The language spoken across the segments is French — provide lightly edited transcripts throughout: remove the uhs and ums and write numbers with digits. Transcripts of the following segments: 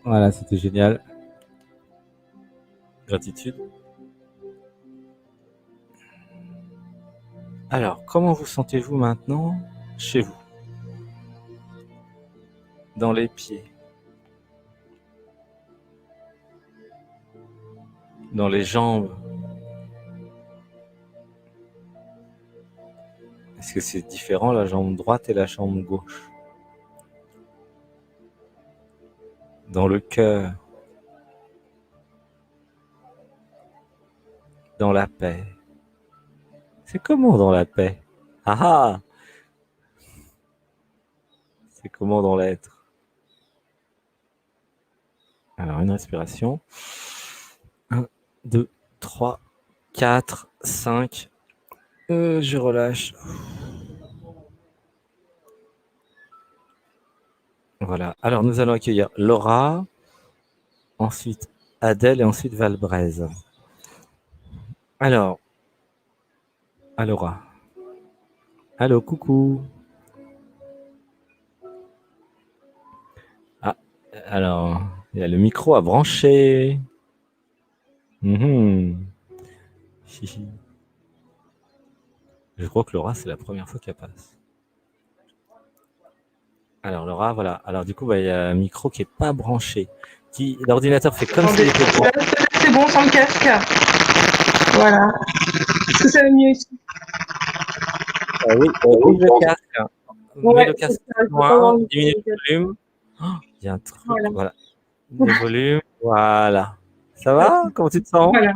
Voilà, c'était génial. Gratitude. Alors, comment vous sentez-vous maintenant chez vous? Dans les pieds, dans les jambes. Est-ce que c'est différent la jambe droite et la jambe gauche? Dans le cœur, dans la paix. C'est comment dans la paix? Ah ah! C'est comment dans l'être? Alors, une respiration. 1, 2, 3, 4, 5. Je relâche. Voilà. Alors, nous allons accueillir Laura, ensuite Adèle et ensuite Valbraise. Alors, Laura. Allô, coucou. Ah, alors, il y a le micro à brancher. Mhm. Hihi. Je crois que Laura, c'est la première fois qu'elle passe. Alors, Laura, voilà. Alors, du coup, bah, il y a un micro qui est pas branché. L'ordinateur fait comme s'il était branché. C'est bon, sans le casque. Voilà. Est-ce que ça va mieux ici? Oui, ouvre le casque. Ouais, Mets le casque loin, diminue le volume. Oh, il y a un truc. Voilà. Voilà. Le volume. Voilà. Ça va? Comment tu te sens? Voilà.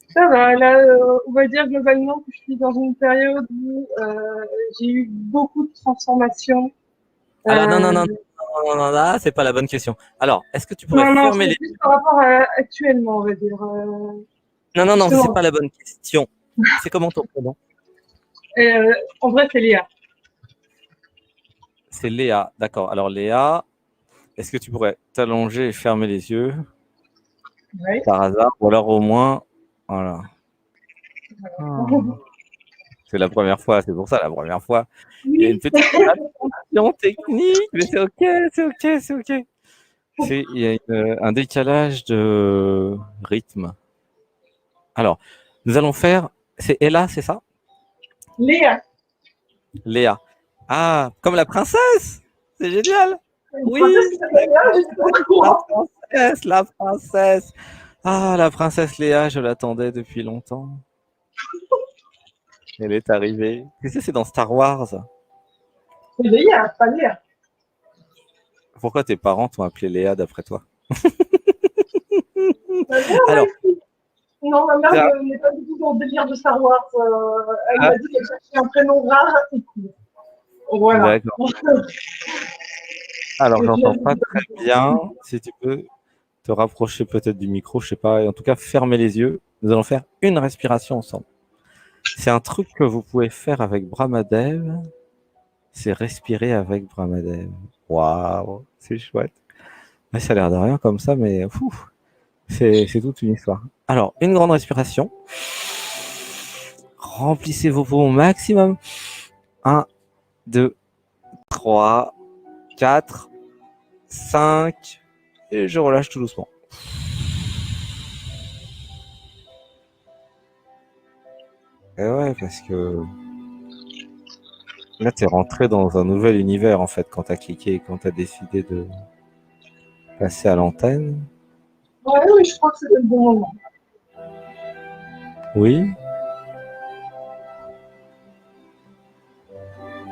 Ça va, là, on va dire globalement que je suis dans une période où j'ai eu beaucoup de transformations. Alors, non, non, Euh, non, non, non, non, là, c'est pas la bonne question. Alors, est-ce que tu pourrais non, fermer c'est les... juste par rapport à actuellement, on va dire. Non, non, non, c'est Justement. pas la bonne question. C'est comment ton prénom? En vrai, c'est Léa. C'est Léa. D'accord. Alors, Léa, est-ce que tu pourrais t'allonger et fermer les yeux Oui. par hasard? Ou alors au moins, voilà. Oh. C'est la première fois, c'est pour ça la première fois. Il y a une Oui. petite attention technique, mais c'est ok, c'est ok, c'est ok. Il y a un décalage de rythme. Alors, nous allons faire. C'est Ella, c'est ça? Léa. Léa. Ah, comme la princesse! C'est génial! Une Oui, princesse qui la s'appelle Léa, j'étais pas au la courant. princesse, la princesse. Ah, la princesse Léa, je l'attendais depuis longtemps. Elle est arrivée. Tu sais, c'est dans Star Wars. C'est Léa, pas Léa. Pourquoi tes parents t'ont appelé Léa d'après toi? Ma mère m'a Alors, écrit. Non, ma mère tiens, n'est pas du tout dans le délire de Star Wars. Elle ah, m'a dit qu'elle cherchait un prénom rare et cool. Voilà. d'accord. Alors, j'entends pas très bien. Si tu peux te rapprocher peut-être du micro, je sais pas. Et en tout cas, fermer les yeux. Nous allons faire une respiration ensemble. C'est un truc que vous pouvez faire avec Brahmadev. C'est respirer avec Brahmadev. Waouh, c'est chouette. Ouais, ça a l'air de rien comme ça, mais c'est toute une histoire. Alors, une grande respiration. Remplissez vos poumons au maximum. 1, 2, 3, 4, 5. Et je relâche tout doucement. Et ouais, parce que là, tu es rentré dans un nouvel univers, en fait, quand tu as cliqué, quand tu as décidé de passer à l'antenne. Ouais, oui, je crois que c'était le bon moment. Oui.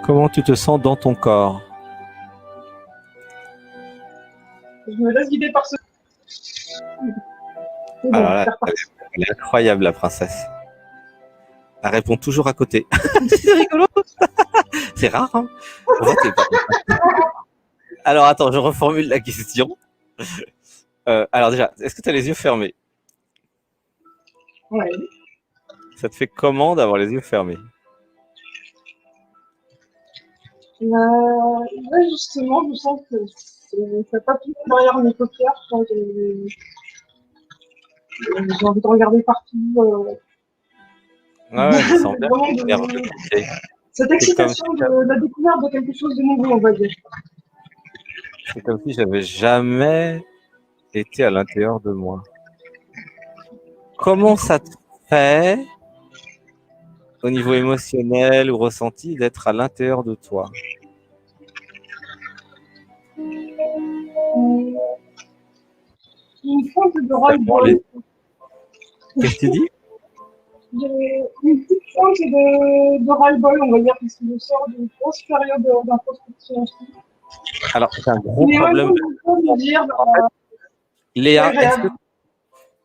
Comment tu te sens dans ton corps? Je me laisse guider par ce. C'est bon, Alors là, c'est reparti. elle est incroyable, la princesse. Elle répond toujours à côté. C'est rigolo. C'est rare, hein? On voit tes parents. Alors attends, je reformule la question. Alors déjà, est-ce que tu as les yeux fermés? Ouais. Ça te fait comment d'avoir les yeux fermés? Là, justement, je sens que ça papillonne derrière mes paupières quand j'ai envie de regarder partout. Ouais, je sens bien Vraiment que tu es nerveux. cette C'est comme si excitation de la découverte de quelque chose de nouveau, on va dire. c'est comme si j'avais jamais était à l'intérieur de moi. Comment ça te fait, au niveau émotionnel ou ressenti, d'être à l'intérieur de toi? Une forme de Vraiment, ras-le-bol. Qu'est-ce que tu dis? Une petite forme de ras-le-bol, on va dire, parce que je sors d'une grosse période d'introspection aussi. Alors, c'est un gros Mais en même problème. temps, je peux me dire, c'est Léa, agréable.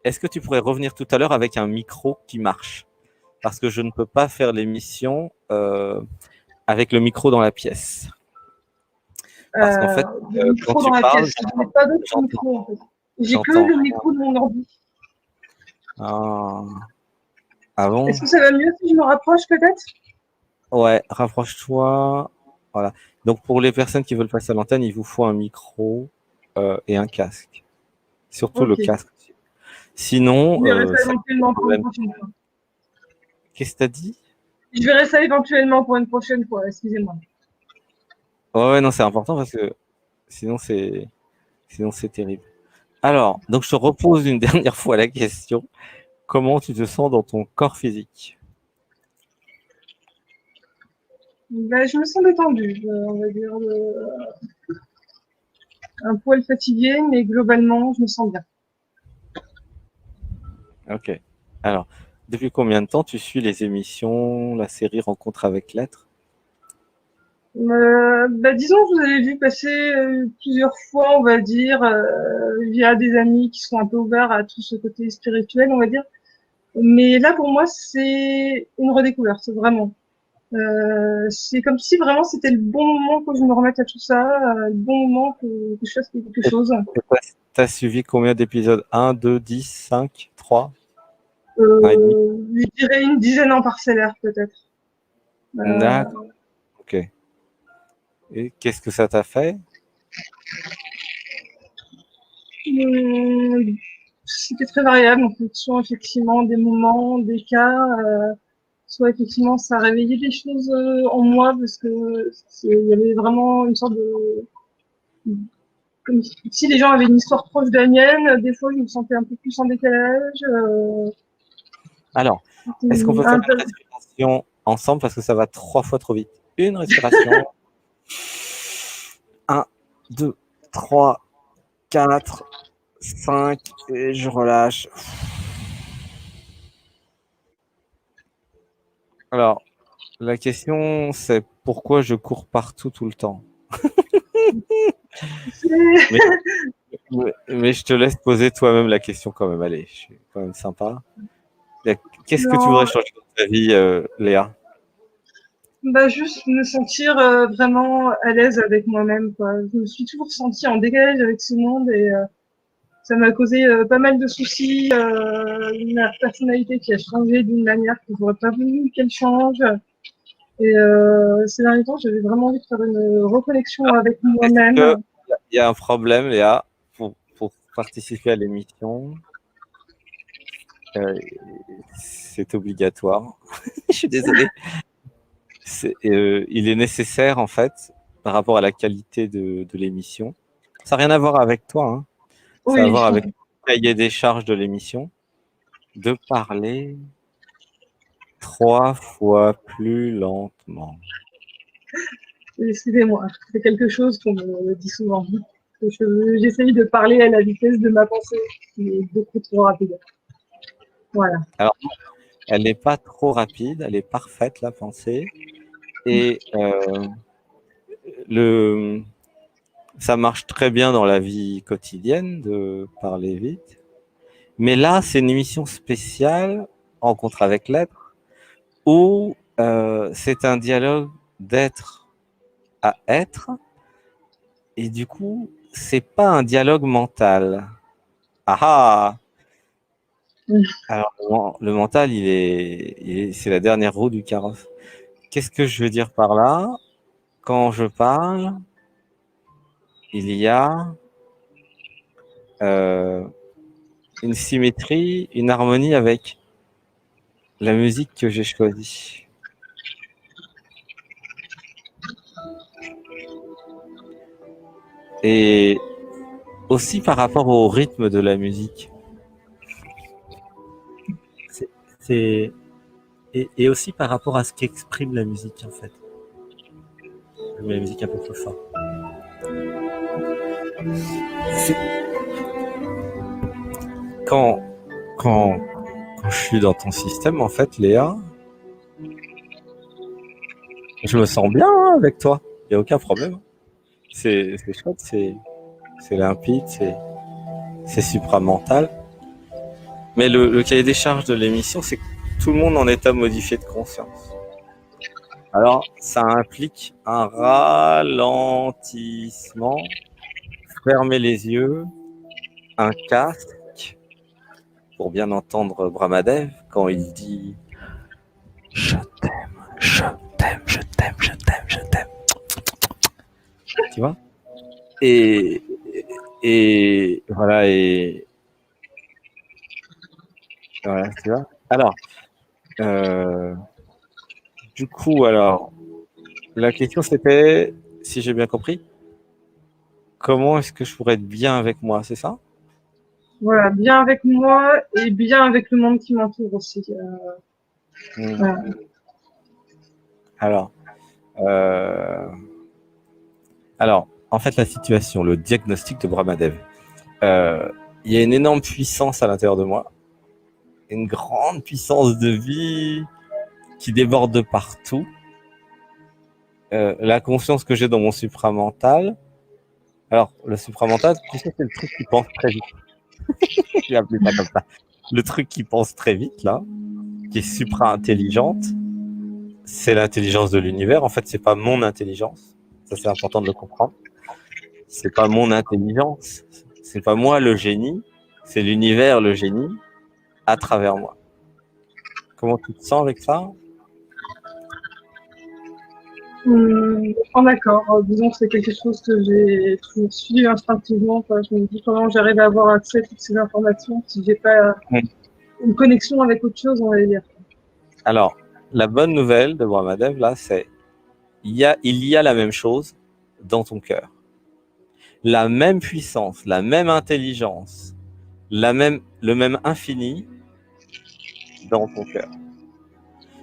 est-ce que tu pourrais revenir tout à l'heure avec un micro qui marche? Parce que je ne peux pas faire l'émission avec le micro dans la pièce. Parce qu'en fait, Le quand micro tu dans la parles, pièce. Je n'ai pas d'autre micro, en fait. J'ai que j'entends le rien. micro de mon ordi. Ah, ah bon? Est-ce que ça va mieux si je me rapproche, peut-être? Ouais, rapproche-toi. Voilà. Donc, pour les personnes qui veulent passer à l'antenne, il vous faut un micro et un casque. Surtout le Ok. casque. Sinon, Je verrai ça ça pose éventuellement pour une problème. prochaine fois. Qu'est-ce que tu as dit? Je verrai ça éventuellement pour une prochaine fois, excusez-moi. Ouais, non, c'est important parce que sinon, c'est terrible. Alors, donc je te repose une dernière fois la question. Comment tu te sens dans ton corps physique? Ben, je me sens détendue, on va dire. Un poil fatigué, mais globalement, je me sens bien. Ok. Alors, depuis combien de temps tu suis les émissions, la série Rencontre avec l'être? Disons que vous avez vu passer plusieurs fois, on va dire, via des amis qui sont un peu ouverts à tout ce côté spirituel, on va dire. Mais là, pour moi, c'est une redécouverte, vraiment. C'est comme si vraiment c'était le bon moment que je me remette à tout ça, le bon moment que je fasse quelque chose. T'as suivi combien d'épisodes? 1, 2, 10, 5, 3, 1,5? Je dirais une dizaine en parcellaire, peut-être. Euh, D'accord. Ok. Et qu'est-ce que ça t'a fait? hum, C'était très variable en fonction effectivement des moments, des cas. Soit effectivement ça réveillait des choses en moi parce que il y avait vraiment une sorte de comme si les gens avaient une histoire proche de la mienne. Des fois, je me sentais un peu plus en décalage. Alors, est-ce qu'on peut faire Un une peu... respiration ensemble parce que ça va 3 fois trop vite? Une respiration. 1, 2, 3, 4, 5 et je relâche. Alors, la question, c'est pourquoi je cours partout tout le temps? Mais, mais je te laisse poser toi-même la question quand même. Allez, je suis quand même sympa. Qu'est-ce que tu voudrais Non, changer dans ta vie, Léa? juste me sentir vraiment à l'aise avec moi-même, quoi. Je me suis toujours sentie en décalage avec ce monde et ça m'a causé pas mal de soucis. Ma personnalité qui a changé d'une manière que j'aurais pas voulu qu'elle change. Et ces derniers temps, j'avais vraiment envie de faire une reconnexion avec Est-ce qu'il moi-même. y a un problème, Léa, pour participer à l'émission? Euh, c'est obligatoire. Je suis désolé. Il est nécessaire, en fait, par rapport à la qualité de l'émission. Ça n'a rien à voir avec toi, hein. Ça a à Oui, voir avec le cahier des charges de l'émission, de parler 3 fois plus lentement. excusez-moi, c'est quelque chose qu'on me dit souvent. J'essaye de parler à la vitesse de ma pensée, qui est beaucoup trop rapide. Voilà. Alors, elle n'est pas trop rapide, elle est parfaite, la pensée. Et le, ça marche très bien dans la vie quotidienne de parler vite. Mais là, c'est une émission spéciale, Rencontre avec l'être, où c'est un dialogue d'être à être. Et du coup, c'est pas un dialogue mental. Ah ah! Alors, le mental, c'est la dernière roue du carrosse. Qu'est-ce que je veux dire par là? Quand je parle, il y a euh, une symétrie, une harmonie avec la musique que j'ai choisie. Et aussi par rapport au rythme de la musique. C'est et aussi par rapport à ce qu'exprime la musique en fait. Je mets la musique un peu plus fort. C'est- Quand, quand, quand je suis dans ton système, en fait, Léa, je me sens bien hein, avec toi. Il n'y a aucun problème. C'est chouette, c'est limpide, c'est supramental. Mais le cahier des charges de l'émission, c'est que tout le monde en état modifié de conscience. Alors, ça implique un ralentissement, fermer les yeux, un casque, pour bien entendre Brahmadev quand il dit « Je t'aime, je t'aime, je t'aime, je t'aime, je t'aime ». Tu vois et, et voilà, voilà, tu vois. Alors, du coup, alors, la question c'était, si j'ai bien compris, comment est-ce que je pourrais être bien avec moi, c'est ça? Voilà, bien avec moi et bien avec le monde qui m'entoure aussi. Voilà. Alors, euh, alors, en fait, la situation, le diagnostic de Brahmadev, il y a une énorme puissance à l'intérieur de moi, une grande puissance de vie qui déborde de partout. La conscience que j'ai dans mon supramental. Alors, le supramental, tu sais, c'est le truc qui pense très vite. Je vais appeler ça comme ça. Le truc qui pense très vite, là, qui est supra-intelligente, c'est l'intelligence de l'univers. En fait, c'est pas mon intelligence. Ça, c'est important de le comprendre. C'est pas mon intelligence. C'est pas moi le génie. C'est l'univers le génie à travers moi. Comment tu te sens avec ça? En accord. Disons que c'est quelque chose que j'ai toujours suivi instinctivement. Quoi. Je me dis comment j'arrive à avoir accès à toutes ces informations si j'ai pas une connexion avec autre chose, on va dire. Alors, la bonne nouvelle de Brahmadev, là, c'est il y a la même chose dans ton cœur. La même puissance, la même intelligence, le même infini dans ton cœur.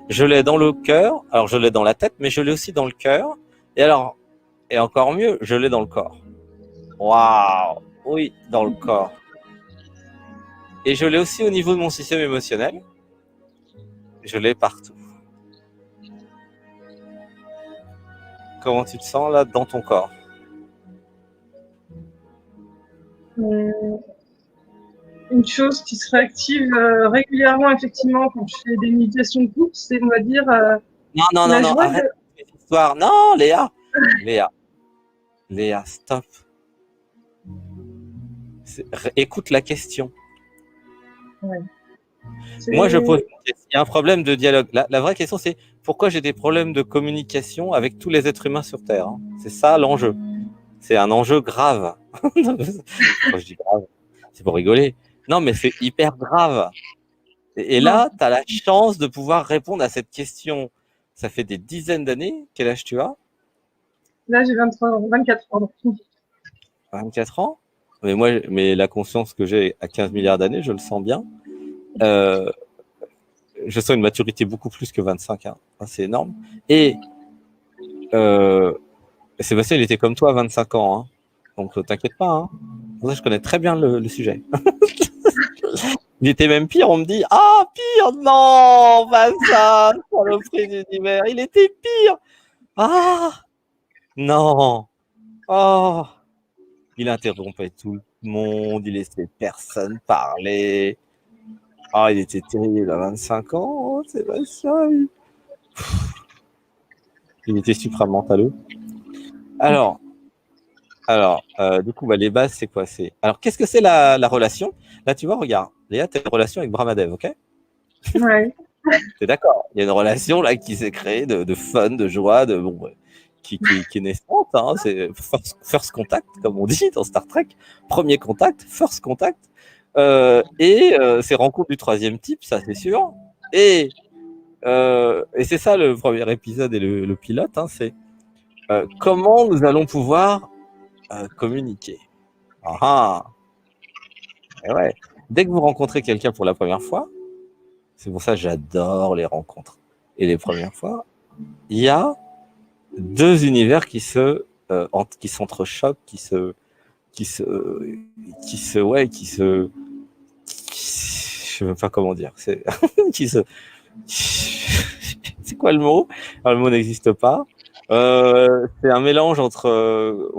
Je l'ai dans le cœur, alors je l'ai dans la tête, mais je l'ai aussi dans le cœur. Et alors, et encore mieux, je l'ai dans le corps. Waouh! Oui, dans le corps. Et je l'ai aussi au niveau de mon système émotionnel. Je l'ai partout. Comment tu te sens là dans ton corps? Une chose qui se réactive régulièrement, effectivement, quand je fais des méditations de groupe, c'est, on va dire, Non, non, non, la non, joie arrête cette histoire. Non, Léa, Léa, Léa, stop. Écoute la question. Ouais. Moi, je pose. Il y a un problème de dialogue. La vraie question, c'est pourquoi j'ai des problèmes de communication avec tous les êtres humains sur Terre. Hein. C'est ça l'enjeu. C'est un enjeu grave. Quand je dis grave, c'est pour rigoler. Non, mais c'est hyper grave. Et là, tu as la chance de pouvoir répondre à cette question. Ça fait des dizaines d'années. Quel âge tu as? Là, j'ai 23 ans, 24 ans. 24 ans. Mais la conscience que j'ai à 15 milliards d'années, je le sens bien. Je sens une maturité beaucoup plus que 25 ans. C'est énorme. Et Sébastien, il était comme toi à 25 ans. Hein. Donc, t'inquiète pas. Hein. Pour ça, je connais très bien le sujet. Il était même pire. On me dit ah, pire. Non, pas ça. Saloperie d'univers. Il était pire. Ah, non. Oh. Il interrompait tout le monde. Il laissait personne parler. Ah, il était terrible à 25 ans, Sébastien. Il était supramentaleux. Alors, du coup, les bases, c'est quoi? Alors, qu'est-ce que c'est la relation? Là, tu vois, regarde, Léa, tu as une relation avec Brahmadev, ok? Ouais. T'es d'accord? Il y a une relation là qui s'est créée de fun, de joie, qui est naissante. Hein, c'est first contact, comme on dit dans Star Trek. Premier contact, first contact. C'est rencontre du troisième type, ça c'est sûr. Et c'est ça le premier épisode et le pilote. Hein, c'est comment nous allons pouvoir communiquer. Ah ah. Et ouais. Dès que vous rencontrez quelqu'un pour la première fois, c'est pour ça que j'adore les rencontres et les premières fois, il y a deux univers qui s'entrechoquent, je sais même pas comment dire, qui se, c'est quoi le mot? Alors, le mot n'existe pas. C'est un mélange entre,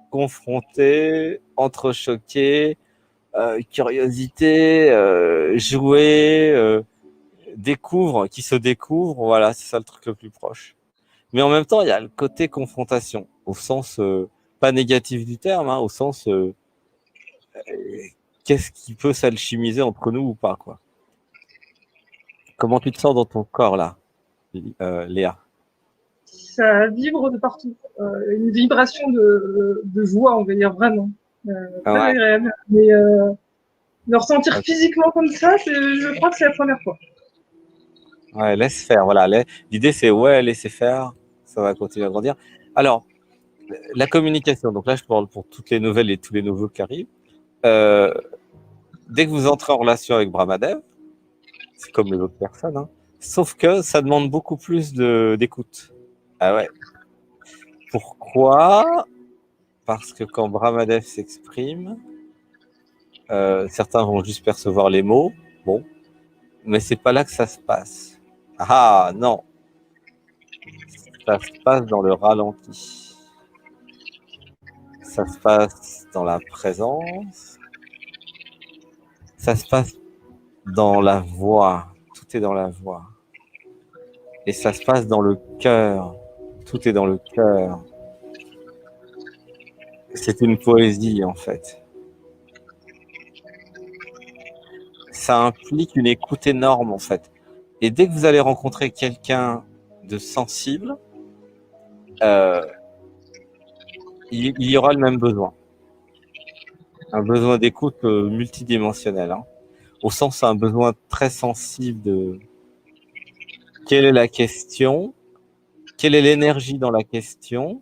confronté, entrechoqué, curiosité, jouer, qui se découvre. Voilà, c'est ça le truc le plus proche. Mais en même temps, il y a le côté confrontation, au sens pas négatif du terme, hein, au sens qu'est-ce qui peut s'alchimiser entre nous ou pas, quoi. Comment tu te sens dans ton corps là, Léa? Ça vibre de partout. Une vibration de joie, on va dire vraiment. Très Ouais, agréable. Mais le ressentir physiquement comme ça, je crois que c'est la première fois. ouais, laisse faire. Voilà, l'idée c'est ouais, laisser faire, ça va continuer à grandir. Alors, la communication. Donc là, je parle pour toutes les nouvelles et tous les nouveaux qui arrivent. Euh, Dès que vous entrez en relation avec Brahmadev, c'est comme les autres personnes, hein, sauf que ça demande beaucoup plus d'écoute. Ah ouais. Pourquoi? Parce que quand Brahmadev s'exprime, certains vont juste percevoir les mots, bon, mais c'est pas là que ça se passe. Ah non, ça se passe dans le ralenti. Ça se passe dans la présence. Ça se passe dans la voix. Tout est dans la voix. Et ça se passe dans le cœur. Tout est dans le cœur. C'est une poésie en fait. Ça implique une écoute énorme en fait. Et dès que vous allez rencontrer quelqu'un de sensible, euh, il y aura le même besoin. Un besoin d'écoute multidimensionnel. Hein. Au sens, un besoin très sensible de quelle est la question, quelle est l'énergie dans la question,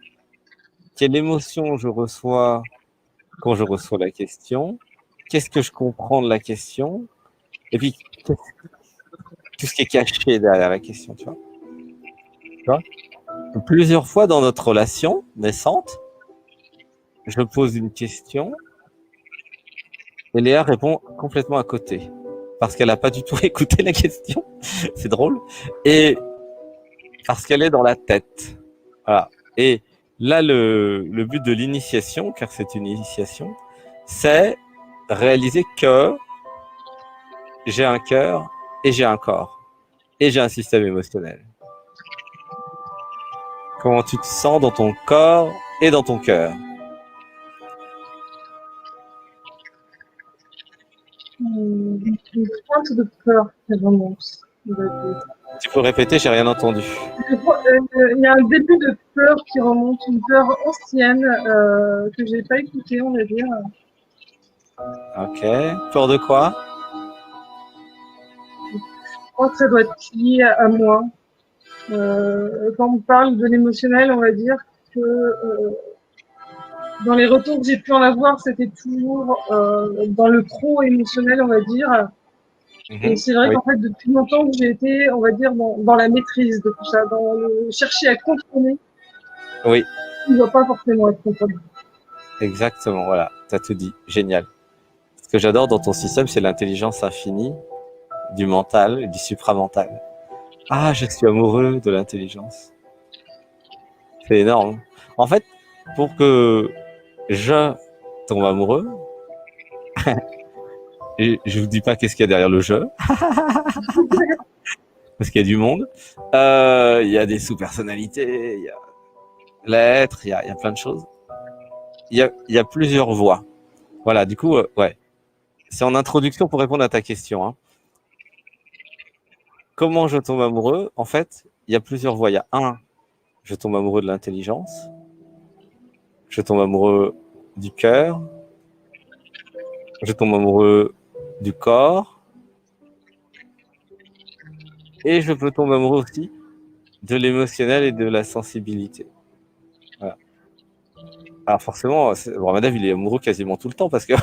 quelle émotion je reçois quand je reçois la question, qu'est-ce que je comprends de la question, et puis tout ce qui est caché derrière la question. Tu vois. Plusieurs fois dans notre relation naissante, je pose une question et Léa répond complètement à côté. Parce qu'elle n'a pas du tout écouté la question. C'est drôle. Et parce qu'elle est dans la tête. Voilà. Et là, le but de l'initiation, car c'est une initiation, c'est réaliser que j'ai un cœur et j'ai un corps. Et j'ai un système émotionnel. Comment tu te sens dans ton corps et dans ton cœur? Une pointe de peur qui remonte. Tu peux répéter, j'ai rien entendu. Il y a un début de peur qui remonte, une peur ancienne que j'ai pas écoutée, on va dire. Ok. Peur de quoi? Je crois que ça doit être lié à moi. Quand on parle de l'émotionnel, on va dire que dans les retours que j'ai pu en avoir, c'était toujours dans le trop émotionnel, on va dire. Et c'est vrai Oui. qu'en fait, depuis longtemps que j'ai été, on va dire, dans la maîtrise de tout ça, dans le chercher à contrôler, Oui, qui ne doit pas forcément être contrôlé. exactement. Voilà, tu as tout dit. Génial. Ce que j'adore dans ton système, c'est l'intelligence infinie du mental et du supramental. Ah, je suis amoureux de l'intelligence. C'est énorme. En fait, pour que je tombe amoureux, et je vous dis pas qu'est-ce qu'il y a derrière le jeu, parce qu'il y a du monde. Il y a des sous-personnalités, il y a l'être, il y a plein de choses. Il y a plusieurs voies. Voilà, du coup, ouais. C'est en introduction pour répondre à ta question. Hein. Comment je tombe amoureux? En fait, il y a plusieurs voies. Il y a un, je tombe amoureux de l'intelligence. Je tombe amoureux du cœur. Je tombe amoureux du corps. Et je peux tomber amoureux aussi de l'émotionnel et de la sensibilité. Voilà. Alors forcément, Brahmadev, il est amoureux quasiment tout le temps parce que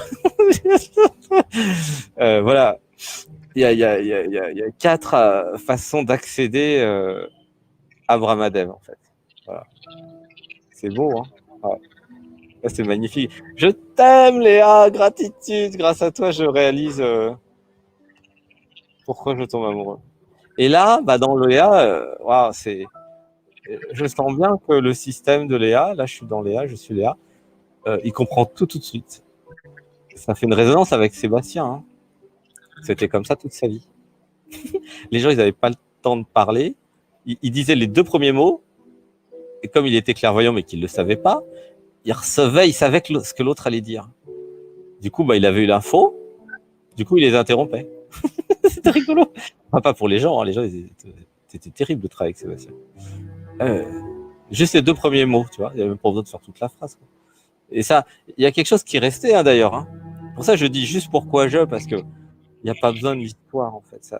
voilà, il y a 4 façons d'accéder à Brahmadev en fait. Voilà. C'est beau, hein. Ouais. C'est magnifique. Je t'aime, Léa, gratitude. Grâce à toi, je réalise pourquoi je tombe amoureux. Et là, bah, dans le Léa, wow, je sens bien que le système de Léa, là je suis dans Léa, je suis Léa, il comprend tout de suite. Ça fait une résonance avec Sébastien. Hein. C'était comme ça toute sa vie. Les gens, ils n'avaient pas le temps de parler. Il disait les 2 premiers mots, et comme il était clairvoyant mais qu'il ne le savait pas, il recevait, il savait ce que l'autre allait dire. Du coup, bah, il avait eu l'info, du coup, il les interrompait. C'était rigolo. Enfin, pas pour les gens, hein. Les gens, c'était terrible de travailler avec Sébastien. Juste les 2 premiers mots, tu vois, il n'y avait même pas besoin de faire toute la phrase. Quoi. Et ça, il y a quelque chose qui restait hein, d'ailleurs. Hein. Pour ça, je dis juste pourquoi parce que il n'y a pas besoin de l'histoire en fait.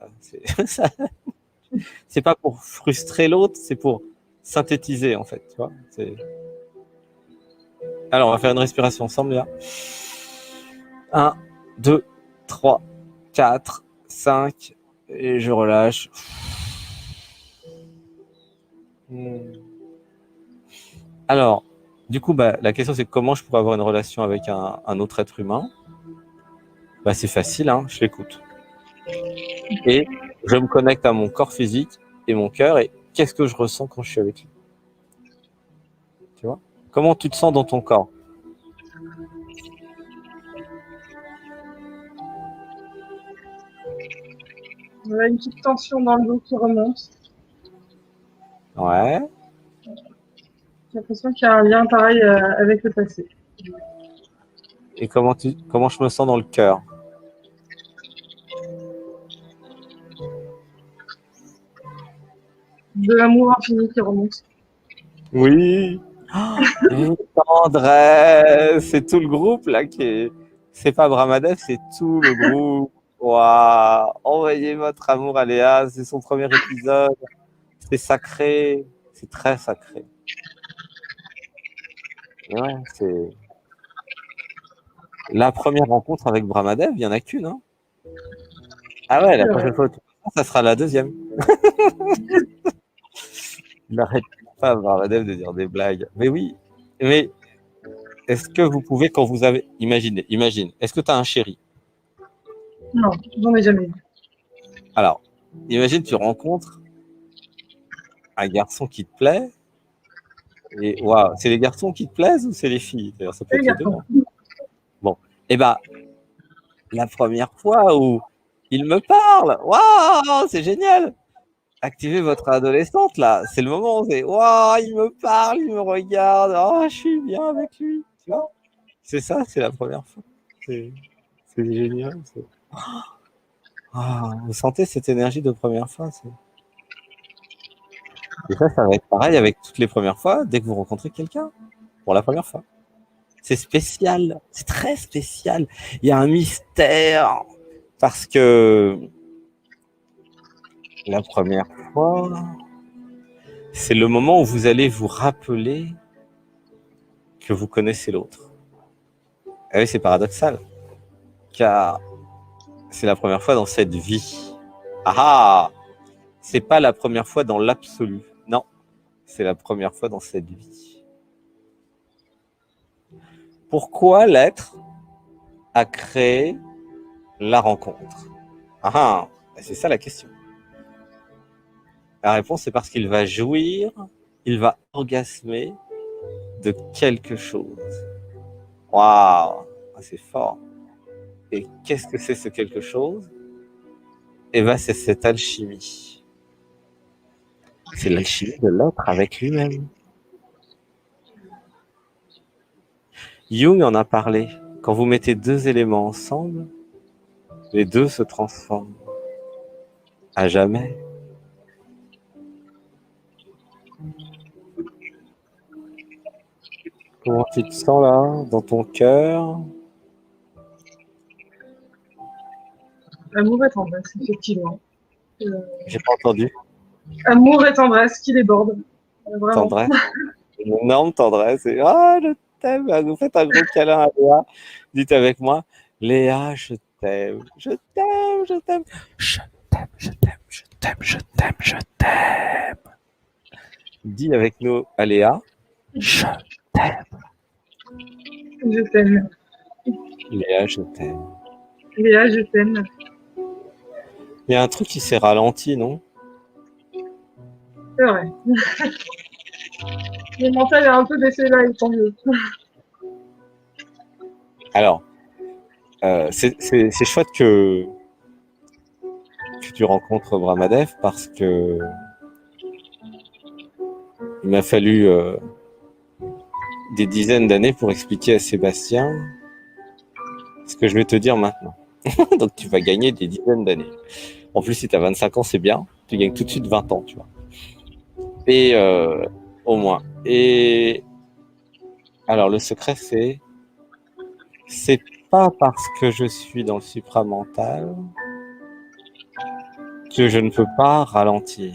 C'est pas pour frustrer l'autre, c'est pour synthétiser en fait. Tu vois. Alors, on va faire une respiration ensemble là. 1, 2, 3, 4, 5, et je relâche. Alors, du coup, bah, la question c'est comment je pourrais avoir une relation avec un autre être humain. Bah, c'est facile, hein, je l'écoute. Et je me connecte à mon corps physique et mon cœur et qu'est-ce que je ressens quand je suis avec lui. Tu vois ? Comment tu te sens dans ton corps ? On a une petite tension dans le dos qui remonte. Ouais. J'ai l'impression qu'il y a un lien pareil avec le passé. Et comment je me sens dans le cœur ? De l'amour infini qui remonte. Oui. Une tendresse, c'est tout le groupe là qui est. C'est pas Brahmadev, c'est tout le groupe. Waouh. Envoyez votre amour à Léa, c'est son premier épisode. C'est sacré, c'est très sacré. Ouais, c'est la première rencontre avec Brahmadev, il y en a qu'une. Hein. Ah ouais, la prochaine fois, ça sera la deuxième. Il n'arrête pas Brahmadev de dire des blagues. Mais oui, mais est-ce que vous pouvez, quand vous avez... Imagine, est-ce que tu as un chéri ? Non, j'en ai jamais eu. Alors, imagine, tu rencontres un garçon qui te plaît, et waouh, c'est les garçons qui te plaisent ou c'est les filles ? D'ailleurs, ça peut être les deux. Hein. Bon, et bah, la première fois où il me parle, waouh, c'est génial. Activez votre adolescente là, c'est le moment où c'est waouh, il me parle, il me regarde, oh, je suis bien avec lui, tu vois. C'est ça, c'est la première fois. C'est génial. Ah, vous sentez cette énergie de première fois. Et ça va être pareil avec toutes les premières fois, dès que vous rencontrez quelqu'un, pour la première fois. C'est spécial, c'est très spécial. Il y a un mystère, parce que la première fois, c'est le moment où vous allez vous rappeler que vous connaissez l'autre. Et oui, c'est paradoxal, car c'est la première fois dans cette vie. Ah, c'est pas la première fois dans l'absolu. Non, c'est la première fois dans cette vie. Pourquoi l'être a créé la rencontre ? Ah, c'est ça la question. La réponse, c'est parce qu'il va jouir, il va orgasmer de quelque chose. Waouh, c'est fort. Et qu'est-ce que c'est ce quelque chose ? Eh bien, c'est cette alchimie. C'est l'alchimie de l'être avec lui-même. Jung en a parlé. Quand vous mettez 2 éléments ensemble, les 2 se transforment. À jamais. Comment tu te sens là, dans ton cœur ? Amour et tendresse, effectivement. J'ai pas entendu. Amour et tendresse qui déborde. Vraiment. Tendresse. Une énorme tendresse. Et, ah, je t'aime. Vous faites un gros câlin à Léa. Dites avec moi, Léa, je t'aime, je t'aime, je t'aime. Je t'aime, je t'aime, je t'aime, je t'aime, je t'aime. Dis avec nous à Léa, je t'aime. Je t'aime. Léa, je t'aime. Léa, je t'aime. Il y a un truc qui s'est ralenti, non? C'est vrai. Le mental est un peu baissé là, et tant mieux. Alors, c'est chouette que tu rencontres Brahmadev parce que il m'a fallu des dizaines d'années pour expliquer à Sébastien ce que je vais te dire maintenant. Donc tu vas gagner des dizaines d'années. En plus, si tu as 25 ans, c'est bien. Tu gagnes tout de suite 20 ans, tu vois. Et au moins. Et alors, le secret, c'est pas parce que je suis dans le supramental que je ne peux pas ralentir.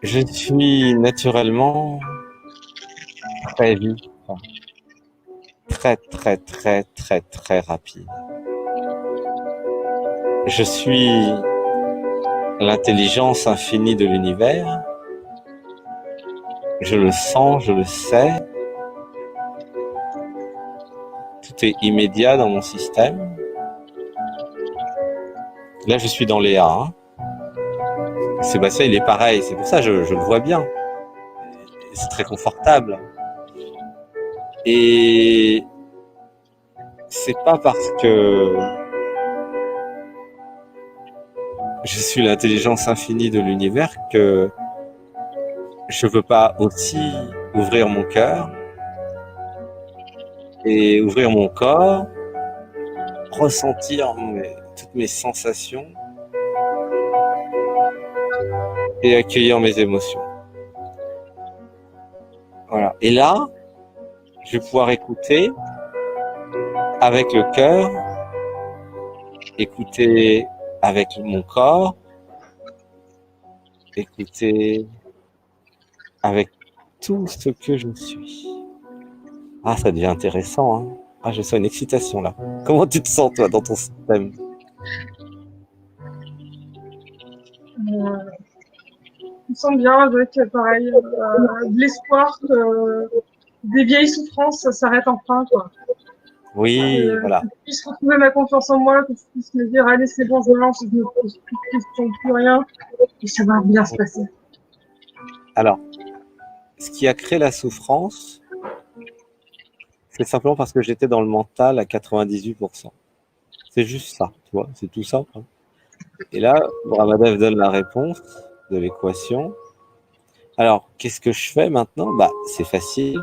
Je suis naturellement très vite, très, très, très, très, très rapide. Je suis l'intelligence infinie de l'univers. Je le sens, je le sais. Tout est immédiat dans mon système. Là, je suis dans les A. Hein. Sébastien, il est pareil. C'est pour ça que je le vois bien. C'est très confortable. Et c'est pas parce que je suis l'intelligence infinie de l'univers que je veux pas aussi ouvrir mon cœur et ouvrir mon corps, ressentir toutes mes sensations et accueillir mes émotions. Voilà. Et là, je vais pouvoir écouter avec le cœur, écouter avec mon corps, écouter avec tout ce que je suis. Ah, ça devient intéressant, hein. Ah, je sens une excitation là. Comment tu te sens toi dans ton système? Je me sens bien avec, pareil, de l'espoir que des vieilles souffrances, ça s'arrête enfin, quoi. Oui, voilà. Que je puisse retrouver ma confiance en moi, que je puisse me dire, allez, c'est bon, je me lance, je ne me pose plus de questions, plus rien, et ça va bien se passer. Alors, ce qui a créé la souffrance, c'est simplement parce que j'étais dans le mental à 98%. C'est juste ça, tu vois, c'est tout ça. Hein. Et là, Brahmadev donne la réponse de l'équation. Alors, qu'est-ce que je fais maintenant? Bah, c'est facile.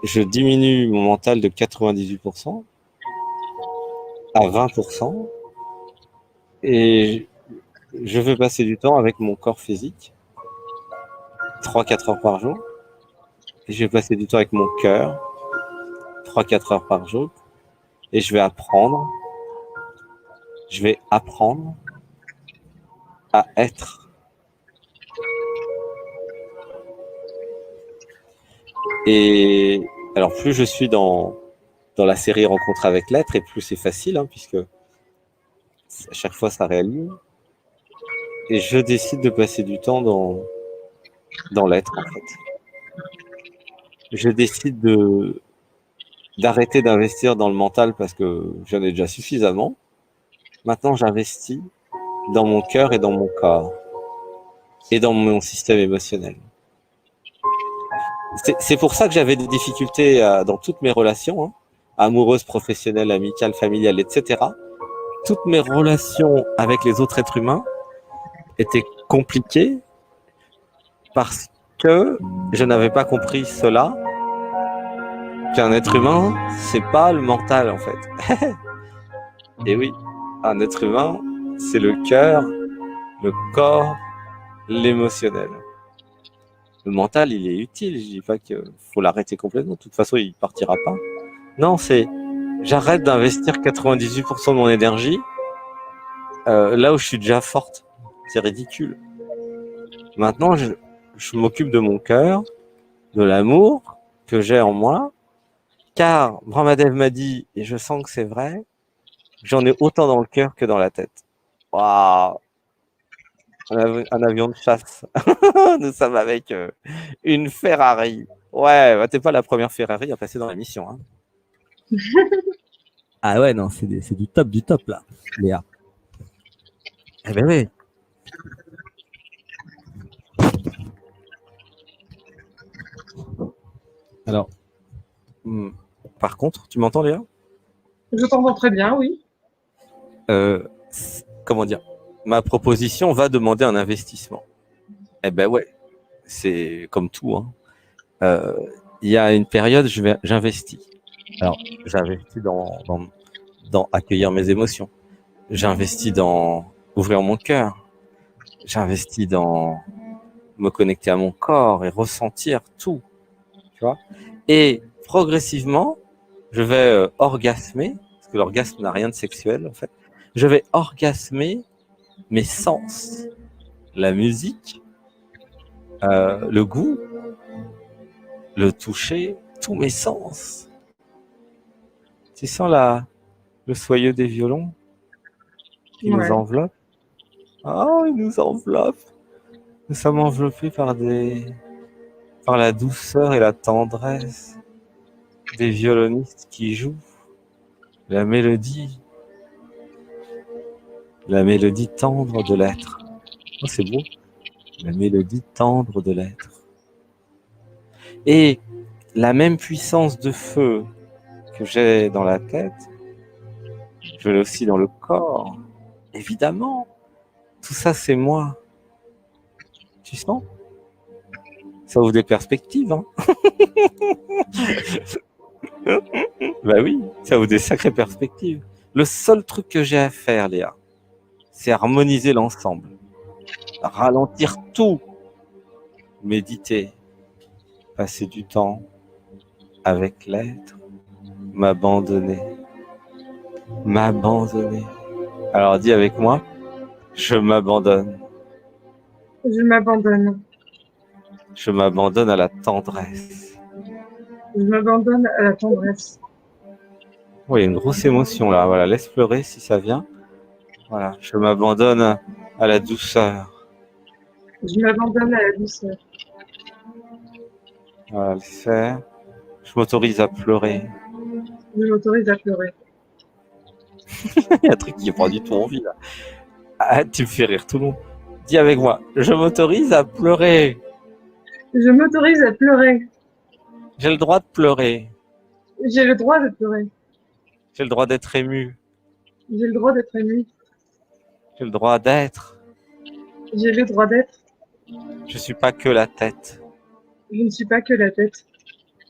Je diminue mon mental de 98% à 20% et je veux passer du temps avec mon corps physique, 3-4 heures par jour. Et je vais passer du temps avec mon cœur, 3-4 heures par jour. Et je vais apprendre à être. Et alors, plus je suis dans la série Rencontre avec l'être, et plus c'est facile, hein, puisque à chaque fois ça réaligne. Et je décide de passer du temps dans l'être, en fait. Je décide d'arrêter d'investir dans le mental parce que j'en ai déjà suffisamment. Maintenant, j'investis dans mon cœur et dans mon corps et dans mon système émotionnel. C'est pour ça que j'avais des difficultés dans toutes mes relations, hein, amoureuses, professionnelles, amicales, familiales, etc. Toutes mes relations avec les autres êtres humains étaient compliquées parce que je n'avais pas compris cela, qu'un être humain, c'est pas le mental en fait. Et oui, un être humain, c'est le cœur, le corps, l'émotionnel. Le mental, il est utile. Je dis pas qu'il faut l'arrêter complètement. De toute façon, il partira pas. Non, c'est j'arrête d'investir 98% de mon énergie là où je suis déjà forte. C'est ridicule. Maintenant, je m'occupe de mon cœur, de l'amour que j'ai en moi, car Brahmadev m'a dit, et je sens que c'est vrai, j'en ai autant dans le cœur que dans la tête. Waouh! Un avion de chasse. Nous sommes avec une Ferrari. Ouais, bah, t'es pas la première Ferrari à passer dans l'émission. Hein. Ah ouais, non, c'est du top, là, Léa. Eh ben oui. Alors, par contre, tu m'entends, Léa? Je t'entends très bien, oui. Comment dire? Ma proposition va demander un investissement. Eh ben ouais, c'est comme tout. Hein. Il y a une période, j'investis. Alors, j'investis dans accueillir mes émotions. J'investis dans ouvrir mon cœur. J'investis dans me connecter à mon corps et ressentir tout. Tu vois? Et progressivement, je vais orgasmer, parce que l'orgasme n'a rien de sexuel en fait. Je vais orgasmer mes sens, la musique, le goût, le toucher, tous mes sens. Tu sens le soyeux des violons qui nous enveloppe. Oh, il nous enveloppe. Nous sommes enveloppés par la douceur et la tendresse des violonistes qui jouent la mélodie tendre de l'être. Oh, c'est beau. La mélodie tendre de l'être. Et la même puissance de feu que j'ai dans la tête, je l'ai aussi dans le corps. Évidemment, tout ça c'est moi. Tu sens? Ça ouvre des perspectives, hein. Bah oui, ça ouvre des sacrées perspectives. Le seul truc que j'ai à faire, Léa, c'est harmoniser l'ensemble. Ralentir tout. Méditer. Passer du temps avec l'être. M'abandonner. M'abandonner. Alors dis avec moi, je m'abandonne. Je m'abandonne. Je m'abandonne à la tendresse. Je m'abandonne à la tendresse. Oui, il y a une grosse émotion là. Voilà, laisse pleurer si ça vient. Voilà, je m'abandonne à la douceur. Je m'abandonne à la douceur. Voilà, laisse faire. Je m'autorise à pleurer. Je m'autorise à pleurer. Il y a un truc qui prend du tout envie là. Ah, tu me fais rire tout le monde. Dis avec moi, je m'autorise à pleurer. Je m'autorise à pleurer. J'ai le droit de pleurer. J'ai le droit de pleurer. J'ai le droit d'être ému. J'ai le droit d'être ému. J'ai le droit d'être. J'ai le droit d'être. Je suis pas que la tête. Je ne suis pas que la tête.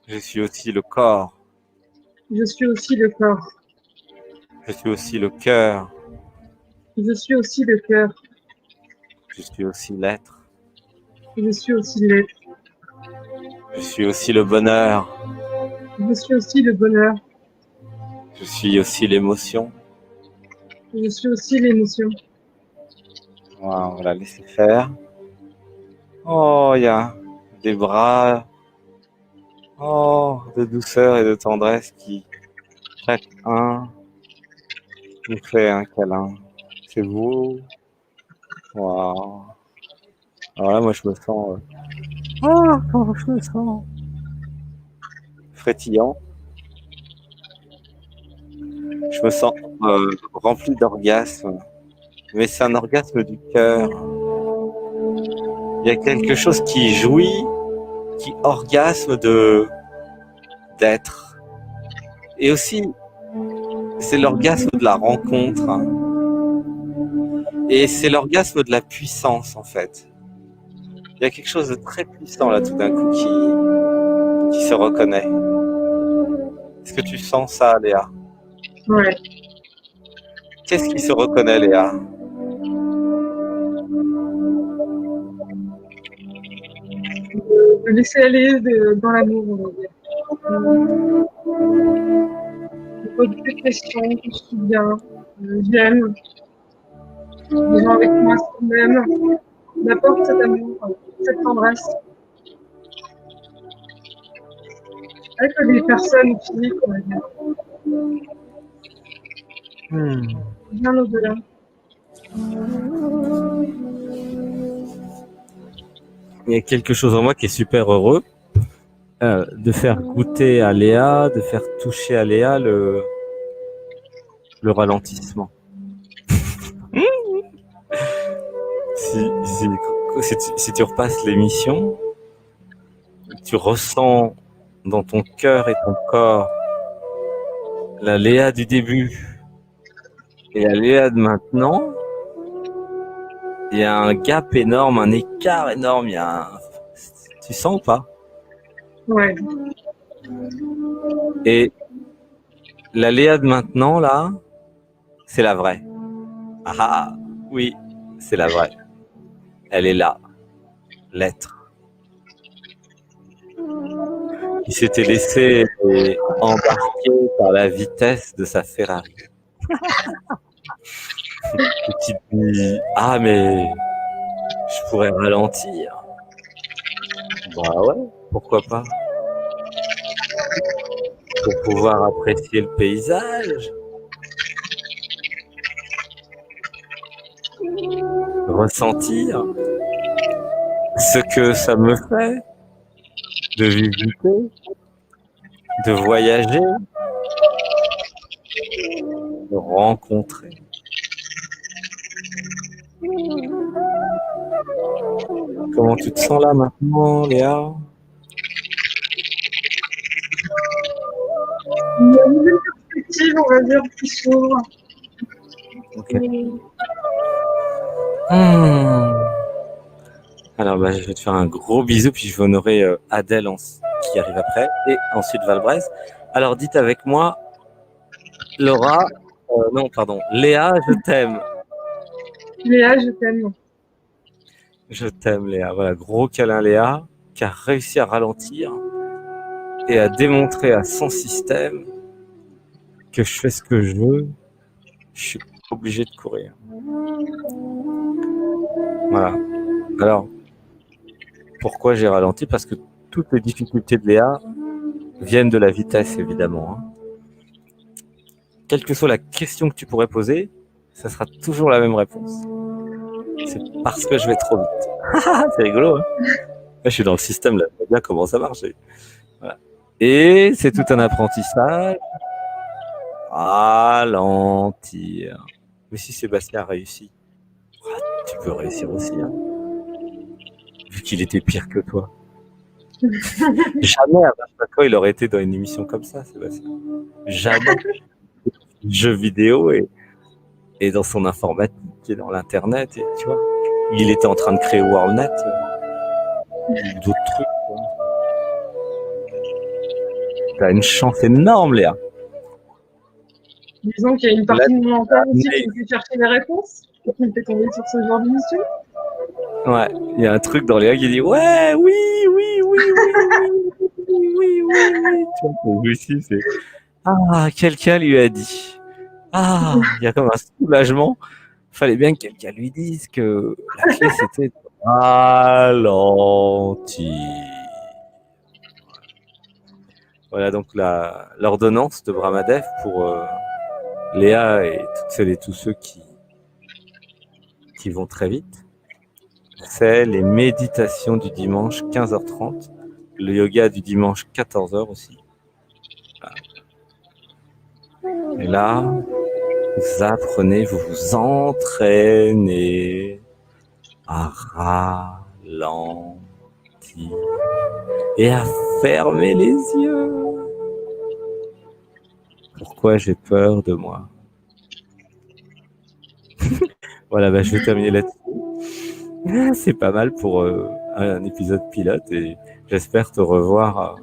Je suis aussi le corps. Je suis aussi le corps. Je suis aussi le cœur. Je suis aussi le cœur. Je suis aussi l'être. Je suis aussi l'être. Je suis aussi le bonheur. Je suis aussi le bonheur. Je suis aussi l'émotion. Je suis aussi l'émotion. Voilà, on va la laisser faire. Oh, il y a des bras, de douceur et de tendresse qui, chacun, nous fait un câlin. C'est beau. Waouh. Alors là, moi, je me sens... comment je me sens frétillant. Je me sens rempli d'orgasme. Mais c'est un orgasme du cœur. Il y a quelque chose qui jouit, qui orgasme d'être. Et aussi, c'est l'orgasme de la rencontre. Et c'est l'orgasme de la puissance, en fait. Il y a quelque chose de très puissant, là, tout d'un coup, qui se reconnaît. Est-ce que tu sens ça, Léa? Ouais. Qu'est-ce qui se reconnaît, Léa? De laisser aller dans l'amour, on va dire. Je pose plus de questions, je suis bien, j'aime. Les gens avec moi sont même. m'apporte cet amour, cette tendresse. Avec des personnes physiques, on va dire, bien au-delà. Il y a quelque chose en moi qui est super heureux, de faire goûter à Léa, de faire toucher à Léa le ralentissement. Si tu repasses l'émission, tu ressens dans ton cœur et ton corps la Léa du début et la Léa de maintenant, il y a un gap énorme, un écart énorme. Tu sens ou pas? Ouais. Et la Léa de maintenant, là, c'est la vraie. Ah oui, c'est la vraie. Elle est là, l'être. Il s'était laissé embarquer par la vitesse de sa Ferrari. Et qui dit, ah mais je pourrais ralentir. Bah ouais, pourquoi pas? Pour pouvoir apprécier le paysage. Ressentir ce que ça me fait de visiter, de voyager, de rencontrer. Comment tu te sens là maintenant, Léa? Il y a une nouvelle perspective, on va dire, qui s'ouvre. Ok. Alors, bah, je vais te faire un gros bisou, puis je vais honorer Adèle qui arrive après, et ensuite Valbrez. Alors, dites avec moi, Laura, non, pardon, Léa, je t'aime. Léa, je t'aime. Je t'aime, Léa. Voilà, gros câlin, Léa, qui a réussi à ralentir et à démontrer à son système que je fais ce que je veux, je suis obligé de courir. Voilà. Alors, pourquoi j'ai ralenti? Parce que toutes les difficultés de Léa viennent de la vitesse, évidemment. Quelle que soit la question que tu pourrais poser, ça sera toujours la même réponse. C'est parce que je vais trop vite. C'est rigolo, hein? Je suis dans le système, là. Je sais bien comment ça marche. Voilà. Et c'est tout un apprentissage. Ralentir. Mais si Sébastien a réussi, tu peux réussir aussi, hein, vu qu'il était pire que toi. Jamais à fois il aurait été dans une émission comme ça, Sébastien. Jamais. Jeux vidéo et dans son informatique et dans l'internet, et tu vois. Il était en train de créer WorldNet ou d'autres trucs. Quoi. T'as une chance énorme, Léa. Disons qu'il y a une partie de mon mental aussi qui me fait chercher les réponses, qui me fait tomber sur ce genre d'émission. Ouais, il y a un truc dans Léa qui dit ouais, oui. Tu vois, aussi, c'est ah, quelqu'un lui a dit. Ah, il y a comme un soulagement. Fallait bien que quelqu'un lui dise que la clé c'était de ralentir. Voilà donc l'ordonnance de Brahmadev pour Léa et toutes celles et tous ceux qui vont très vite. C'est les méditations du dimanche 15h30, le yoga du dimanche 14h aussi. Et là, vous apprenez, vous vous entraînez à ralentir et à fermer les yeux. Pourquoi j'ai peur de moi? Voilà, bah, je vais terminer là-dessus. C'est pas mal pour un épisode pilote et j'espère te revoir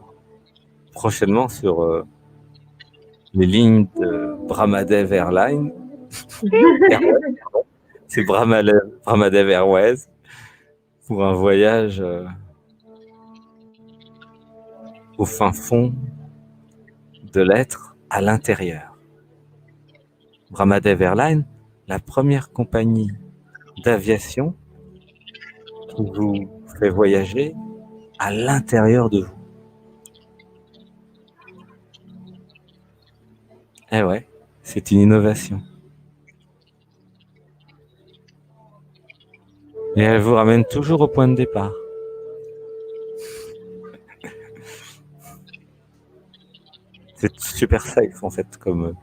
prochainement sur les lignes de Brahmadev Airlines. C'est Brahmadev Airways pour un voyage au fin fond de l'être à l'intérieur. Brahmadev Airlines, la première compagnie d'aviation qui vous fait voyager à l'intérieur de vous. Eh ouais, c'est une innovation. Et elle vous ramène toujours au point de départ. C'est super safe en fait comme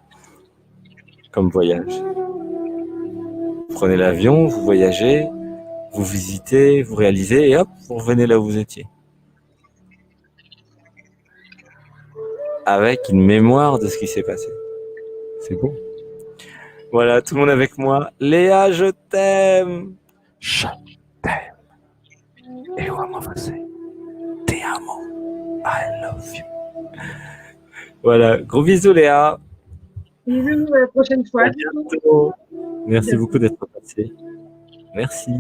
voyage. Vous prenez l'avion, vous voyagez, vous visitez, vous réalisez et hop, vous revenez là où vous étiez. Avec une mémoire de ce qui s'est passé. C'est beau. Voilà, tout le monde avec moi. Léa, je t'aime. Je t'aime. Et on va passer. Te amo. I love you. Voilà, gros bisous Léa. Bisous, à la prochaine fois. À bientôt. Merci beaucoup d'être passé. Merci.